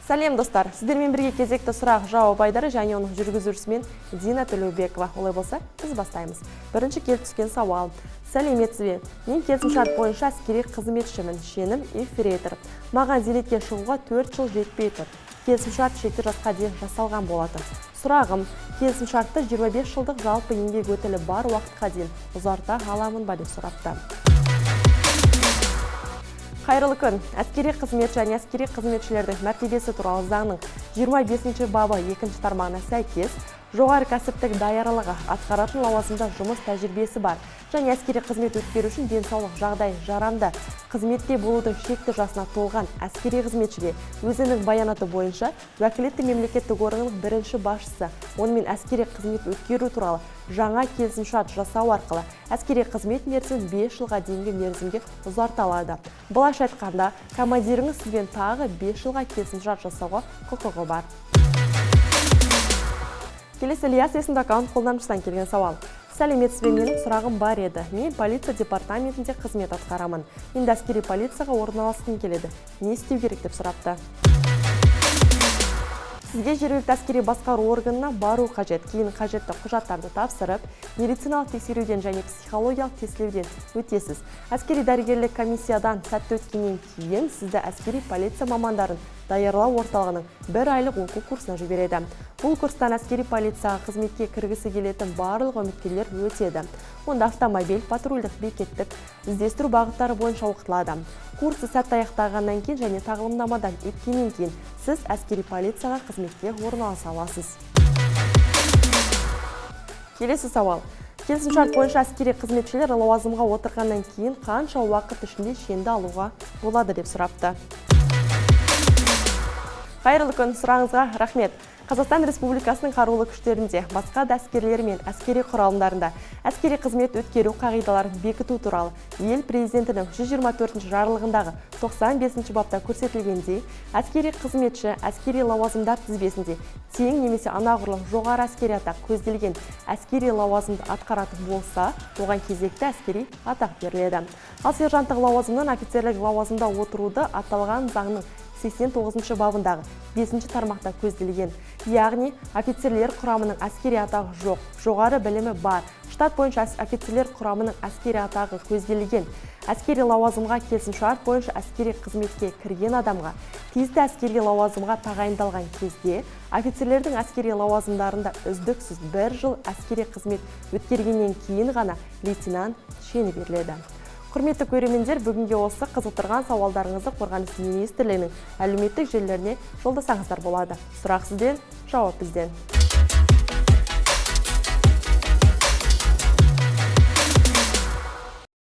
Сәлем достар, сіздермен бірге кезекті сұрақ жауап айдары және оның жүргізушісімен Дина Төлеубекова. Олай болса, біз бастаймыз. Бірінші келіп түскен сауал. Сәлеметсіз бе? Мен келісімшарт бойынша әскери қызметшімін, шенім ефрейтор. Маған зейнетке шығуға 4 жыл жетпей тұр. Келісімшарт 7 жасқа дейін жасалған болатын. Сұрағым, келісімшартты 25 жылдық жалпы еңбек өтілі бар уақытқа дейін ұзарта аламын ба деп сұрапты. Қайырлы күн. Әскери қызмет және әскери қызметшілердің мәртебесі туралы заңның 25 бабы 2 тармағына сәйкес жоғары кәсіптік даярлығы, атқаратын лауазымда жұмыс тәжірибесі бар және әскери қызмет өткеру үшін денсаулық жағдай жарамды қызметте болудың шекті жасына толған әскери қызметшіге өзінің баянаты бойынша уәкілетті мемлекеттік органның бірінші басшысы онымен әскери қызмет өткеру туралы жаңа келісімшарт жасау арқылы әскери қызмет мерзімін 5 жылға дейінгі мерзімге ұзарта алады. Былайша айтқанда, командиріңіз сізбен тағы 5 жылға келісімшарт жасауға құқығы бар. Келесі Ильяс есімді аккаунт қолданушыдан келген сауал. Сәлеметсіз бе, менің сұрағым бар еді. Мен полиция департаментінде қызмет атқарамын. Енді әскери полицияға орналасқым келеді. Не істеу керек деп сұрапты. Сізге жергілікті әскери басқару органына бару қажет. Кейін қажетті құжаттарды тапсырып, медициналық тексеруден және психологиялық тестілеуден өтесіз. Әскери дәрігерлік комиссиядан сәтті өткеннен кейін сізді әскери полиция мамандарын даярлау орталығының 1 айлық оқу курсына жібереді. Бұл курстан әскери полицияға қызметке кіргісі келетін барлық үміткерлер өтеді. Онда автомобиль, патрульдік бекеттік, іздестіру бағыттары бойынша оқытылады. Курсы сәтті аяқтағаннан кейін және тағылымдамадан өткеннен кейін сіз әскери полицияға қызметке орналаса аласыз. Келесі сауал. Келісімшарт бойынша әскери қызметшілер лауазымға отырғаннан кейін қанша уақыт ішінде шенді алуға болады деп сұрапты. Қайырлы күн, сұрағыңызға рахмет. Қазақстан Республикасының қарулы күштерінде, басқа да әскерлер мен әскери құралымдарында әскери қызмет өткеру қағидаларын бекіту туралы ел президентінің 124 жарлығындағы 95 бапта көрсетілгендей, әскери қызметші әскери лауазымдар тізбесінде тең немесе анағұрлым жоғары әскери атақ көзделген әскери лауазымды атқаратын болса, оған кезекті әскери атақ беріледі. Ал сержанттық лауазымнан офицерлік лауазымда отыруды аталған заңның 89 бабындағы 5 тармақта көзделген. Яғни, офицерлер құрамының әскери атағы жоқ, жоғары білімі бар. Штат бойынша офицерлер құрамының әскери атағы көзделген. Әскери лауазымға келісімшарт бойынша әскери қызметке кірген адамға тиісті әскери лауазымға тағайындалған кезде офицерлердің әскери лауазымдарында үздіксіз 1 жыл әскери қызмет өткергеннен кейін ғана лейтенант шені беріледі. Құрметті көрермендер, бүгінге осы қызықтырған сауалдарыңызды Қорғаныс министрлігінің әлеуметтік желілеріне жолдасаңыздар болады. Сұрақ сізден, жауап бізден.